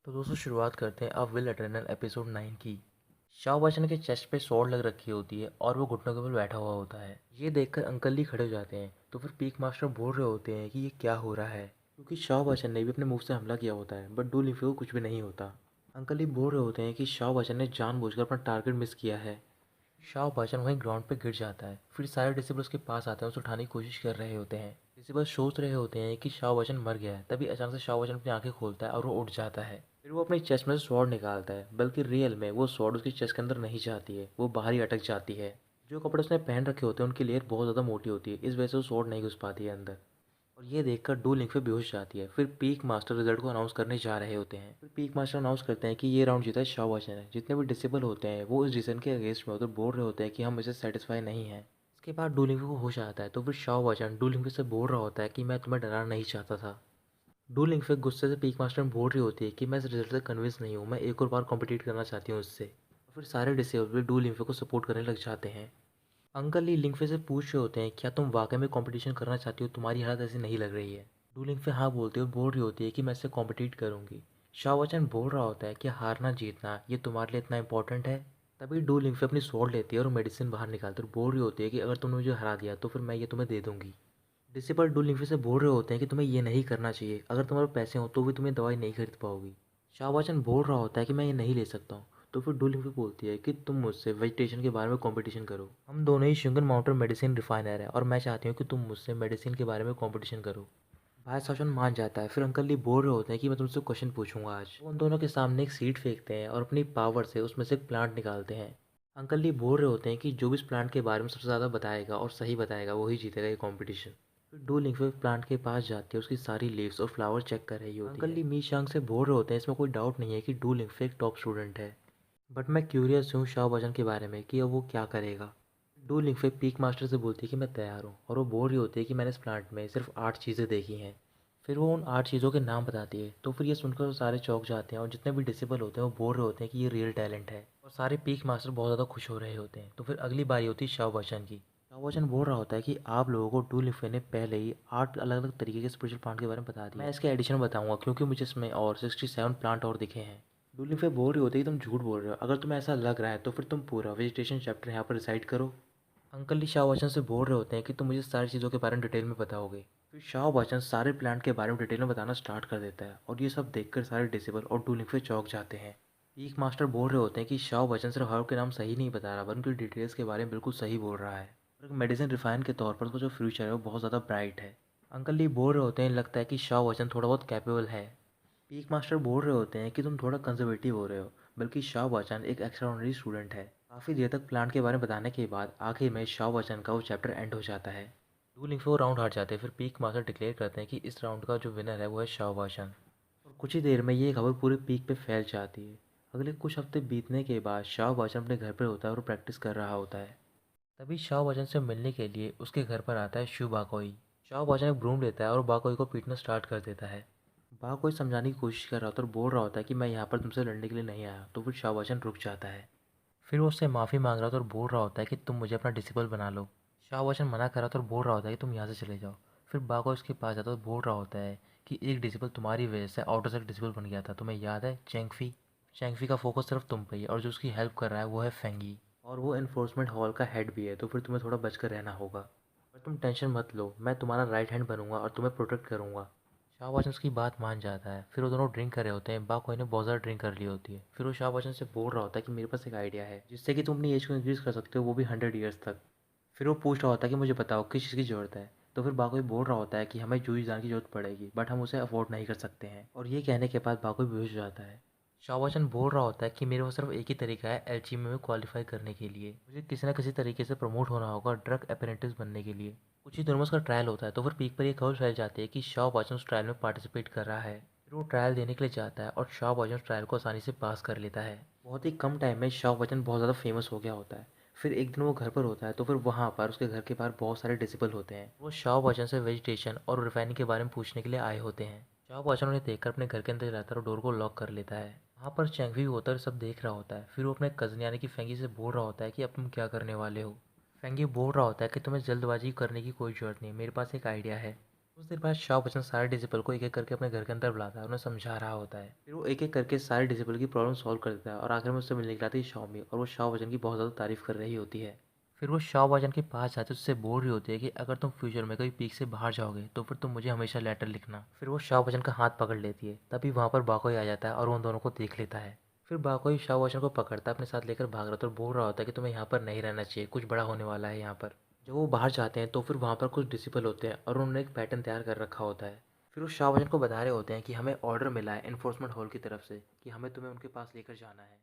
तो दोस्तों शुरुआत करते हैं अब विल एटर्नल एपिसोड 9 की। शाओ बच्चन के चेस्ट पे स्वॉर्ड लग रखी होती है और वो घुटनों के बल बैठा हुआ होता है। ये देखकर अंकल ली खड़े हो जाते हैं तो फिर पीक मास्टर बोल रहे होते हैं कि ये क्या हो रहा है, क्योंकि शाओ बच्चन ने भी अपने मुंह से हमला किया होता है बट डू लिंफे को कुछ भी नहीं होता। अंकल ली बोल रहे होते हैं कि शाओ बच्चन ने जानबूझकर अपना टारगेट मिस किया है। शाओ बच्चन वहीं ग्राउंड पे गिर जाता है। फिर सारे डिसेबल उसके पास आते हैं, उसे उठाने की कोशिश कर रहे होते हैं। डिसेबल सोच रहे होते हैं कि शाओ बच्चन मर गया है। तभी अचानक से शाओ बच्चन अपनी आंखें खोलता है और वो उठ जाता है। फिर वो अपनी चेस्ट में से स्वॉर्ड निकालता है, बल्कि रियल में वो स्वॉर्ड उसकी चेस्ट के अंदर नहीं जाती है, वो बाहर ही अटक जाती है। जो कपड़े उसने पहन रखे होते हैं उनकी लेयर बहुत ज़्यादा मोटी होती है, इस वजह से वो स्वॉर्ड नहीं घुस पाती है अंदर। और ये देखकर डू लिंफे बेहोश जाती है। फिर पीक मास्टर रिजल्ट को अनाउंस करने जा रहे होते हैं। फिर पीक मास्टर अनाउंस करते हैं कि ये राउंड जीता है शाओ बच्चन है। जितने भी डिसेबल होते हैं वो इस डिसीजन के अगेंस्ट में होकर बोल रहे होते हैं कि हम इसे सेटिस्फाई नहीं हैं। इसके बाद डू लिंफे को होश आता है तो फिर शाओ बच्चन डू लिंफे से बोल रहा होता है कि मैं तुम्हें डराना नहीं चाहता था। डू लिंफे गुस्से से पीक मास्टर में बोल रही होती है कि मैं इस रिजल्ट से कन्विंस नहीं हूँ, मैं एक और बार कॉम्पिटिट करना चाहती हूँ उससे। फिर सारे डिसेबल भी डू लिंफे को सपोर्ट करने लग जाते हैं। अंकल ली लिंगफे से पूछ रहे होते हैं क्या तुम वाकई में कंपटीशन करना चाहती हो, तुम्हारी हालत ऐसी नहीं लग रही है। डू लिंगफे हाँ बोलती है और बोल रही होती है कि मैं इससे कॉम्पिटिट करूंगी। शाओ वचन बोल रहा होता है कि हारना जीतना ये तुम्हारे लिए इतना इंपॉर्टेंट है। तभी डू लिंगफे अपनी स्वॉर्ड लेती है और मेडिसिन बाहर निकालती है और बोल रही होती है कि अगर तुमने मुझे हरा दिया तो फिर मैं ये तुम्हें दे दूंगी। डिसिपल डू लिंगफे से बोल रहे होते हैं कि तुम्हें ये नहीं करना चाहिए, अगर तुम्हारे पैसे हो तो भी तुम्हें दवाई नहीं खरीद पाओगी। शाहबाजन बोल रहा होता है कि मैं ये नहीं ले सकता हूँ। तो फिर डू लिंगफे बोलती है कि तुम मुझसे वेजिटेशन के बारे में कंपटीशन करो, हम दोनों ही शुगर माउंटेन मेडिसिन रिफाइनर है और मैं चाहती हूँ कि तुम मुझसे मेडिसिन के बारे में कंपटीशन करो। भाई शासन मान जाता है। फिर अंकल ली बोल रहे होते हैं कि मैं तुमसे क्वेश्चन पूछूंगा आज। वो उन दोनों के सामने एक सीट फेंकते हैं और अपनी पावर से उसमें से एक प्लांट निकालते हैं। अंकल ली बोल रहे होते हैं कि जो भी इस प्लांट के बारे में सबसे ज़्यादा बताएगा और सही बताएगा वही जीतेगा ये कॉम्पिटिशन। फिर डू लिंगफे प्लांट के पास जाती है, उसकी सारी लीव्स और फ्लावर चेक कर रही होती है। अंकल ली मी शांग से बोल रहे होते हैं इसमें कोई डाउट नहीं है कि डू लिंगफे एक टॉप स्टूडेंट है, बट मैं क्यूरियस हूँ शाओ बजन के बारे में कि अब वो क्या करेगा। डू लिंगफे पीक मास्टर से बोलती है कि मैं तैयार हूँ और वो बोल रही होती है कि मैंने इस प्लांट में सिर्फ 8 चीज़ें देखी हैं। फिर वो उन 8 चीज़ों के नाम बताती है तो फिर ये सुनकर वो सारे चौंक जाते हैं और जितने भी डिसेबल होते हैं वो बोल रहे होते हैं कि ये रियल टैलेंट है और सारे पीक मास्टर बहुत ज़्यादा खुश हो रहे होते हैं। तो फिर अगली बारी होती है शाओ बच्चन की। शाओ बच्चन बोल रहा होता है कि आप लोगों को डू लिंगफे ने पहले ही 8 अलग अलग तरीके के स्पेशल प्लांट के बारे में बता दिया, मैं इसके एडिशन बताऊंगा क्योंकि मुझे इसमें और 67 प्लांट और दिखे हैं। डू लिंगफे बोल रही होती है कि तुम झूठ बोल रहे हो, अगर तुम्हें ऐसा लग रहा है तो फिर तुम पूरा वेजिटेशन चैप्टर यहाँ पर रिसाइड करो। अंकल ली शाह बच्चन से बोल रहे होते हैं कि तुम मुझे सारी चीज़ों के बारे में डिटेल में बताओगे। फिर शाह बच्चन सारे प्लांट के बारे में डिटेल में बताना स्टार्ट कर देता है और ये सब देखकर सारे डिसेबल और डू लिंगफे चौंक जाते हैं। पीक मास्टर बोल रहे होते हैं कि शाह बच्चन सिर्फ हर्ब के नाम सही नहीं बता रहा बल्कि डिटेल्स के बारे में बिल्कुल सही बोल रहा है और एक मेडिसिन रिफाइन के तौर पर उसका जो फ्यूचर है वो बहुत ज़्यादा ब्राइट है। अंकल ली बोल रहे होते हैं लगता है कि शाह बच्चन थोड़ा बहुत कैपेबल है। पीक मास्टर बोल रहे होते हैं कि तुम थोड़ा कंजर्वेटिव हो रहे हो, बल्कि शाह बच्चन एक एक्स्ट्राऑर्डिनरी स्टूडेंट है। काफ़ी देर तक प्लांट के बारे में बताने के बाद आखिर में शाह बच्चन का वो चैप्टर एंड हो जाता है। डू लिंगफे वो राउंड हार जाते हैं। फिर पीक मास्टर डिक्लेयर करते हैं कि इस राउंड का जो विनर है वो है शाह बच्चन। और कुछ ही देर में ये खबर पूरे पीक पे फैल जाती है। अगले कुछ हफ्ते बीतने के बाद शाह बच्चन अपने घर पर होता है और प्रैक्टिस कर रहा होता है। तभी शाह बच्चन से मिलने के लिए उसके घर पर आता है शिव बाकोई। शाह बच्चन एक ब्रूम लेता है और बाकोई को पीटना स्टार्ट कर देता है। कोई समझाने की कोशिश कर रहा होता है और बोल रहा होता है कि मैं यहाँ पर तुमसे लड़ने के लिए नहीं आया। तो फिर शाह बच्चन रुक जाता है। फिर वो उससे माफ़ी मांग रहा होता है और बोल रहा होता है कि तुम मुझे अपना डिसिपल बना लो। शाह बच्चन मना कर रहा होता है और बोल रहा होता है कि तुम यहाँ से चले जाओ। फिर बाको उसके पास जाता है और बोल रहा होता है कि एक डिसिपल तुम्हारी वजह से आउटर से डिसिपल बन गया था, तुम्हें याद है चेंगफी। चेंगफी का फोकस सिर्फ तुम पे ही है और जो उसकी हेल्प कर रहा है वो है फेंगी, और वो इन्फोर्समेंट हॉल का हेड भी है, तो फिर तुम्हें थोड़ा बचकर रहना होगा। पर तुम टेंशन मत लो, मैं तुम्हारा राइट हैंड बनूंगा और तुम्हें प्रोटेक्ट करूंगा। शाह बच्चन उसकी बात मान जाता है। फिर वो दोनों ड्रिंक कर रहे होते हैं। बाकोई ने बहुत ज़्यादा ड्रिंक कर ली होती है। फिर वो शाह बच्चन से बोल रहा होता है कि मेरे पास एक आइडिया है जिससे कि तुम अपनी एज को इंक्रीज़ कर सकते हो, वो भी 100 ईयर्स तक। फिर वो पूछ रहा होता है कि मुझे बताओ किस चीज़ की ज़रूरत है। तो फिर बाकोई बोल रहा होता है कि हमें जूही जान की ज़रूरत पड़ेगी बट हम उसे अफोर्ड नहीं कर सकते हैं, और ये कहने के बाद बाकोई बेहोश हो जाता है। शाह बच्चन बोल रहा होता है कि मेरे पास सिर्फ एक ही तरीका है एलचीमी में क्वालिफाई करने के लिए, मुझे किसी ना किसी तरीके से प्रमोट होना होगा ड्रग अप्रेंटिस बनने के लिए। कुछ ही दिनों में उसका ट्रायल होता है। तो फिर पीक पर एक खबर फैल जाती है कि शाह बच्चन उस ट्रायल में पार्टिसिपेट कर रहा है। फिर वो ट्रायल देने के लिए जाता है और शाह बच्चन उस ट्रायल को आसानी से पास कर लेता है। बहुत ही कम टाइम में शाह बच्चन बहुत ज़्यादा फेमस हो गया होता है। फिर एक दिन वो घर पर होता है तो फिर वहाँ पर उसके घर के बाहर बहुत सारे डिसिबल होते हैं। वो शाह बच्चन से वेजिटेशन और रिफाइनिंग के बारे में पूछने के लिए आए होते हैं। शाह बच्चन उन्हें देखकर अपने घर के अंदर जाता है और डोर को लॉक कर लेता है। वहाँ पर चैंगवी होता है और सब देख रहा होता है। फिर वो अपने कज़न यानी कि फेंगी से बोल रहा होता है कि अब तुम क्या करने वाले हो। फेंगी बोल रहा होता है कि तुम्हें जल्दबाजी करने की कोई ज़रूरत नहीं, मेरे पास एक आइडिया है। कुछ देर बाद शाओ बच्चन सारे डिसेबल को एक एक करके अपने घर के अंदर बुलाता है और उन्हें समझा रहा होता है। फिर वो एक एक करके सारे डिसेबल की प्रॉब्लम सॉल्व कर देता है और आखिर में उससे मिलने के लिए आती है शाओमी और वो शाओ बच्चन की बहुत ज़्यादा तारीफ कर रही होती है। फिर वो शाओ बच्चन के पास जाते उससे बोल रही होती है कि अगर तुम फ्यूचर में कभी पीक से बाहर जाओगे तो फिर तुम मुझे हमेशा लेटर लिखना। फिर वो शाओ बच्चन का हाथ पकड़ लेती है, तभी वहाँ पर बाकोई आ जाता है और उन दोनों को देख लेता है। फिर बाकोई शाओ बच्चन को पकड़ता है, अपने साथ लेकर भाग रहा था और बोल रहा होता है कि तुम्हें यहाँ पर नहीं रहना चाहिए, कुछ बड़ा होने वाला है यहाँ पर। जब वो बाहर जाते हैं तो फिर वहाँ पर कुछ डिसिपल होते हैं और उन्होंने एक पैटर्न तैयार कर रखा होता है। फिर वो शाहवजन को बता रहे होते हैं कि हमें ऑर्डर मिला है एनफोर्समेंट हॉल की तरफ से कि हमें तुम्हें उनके पास लेकर जाना है।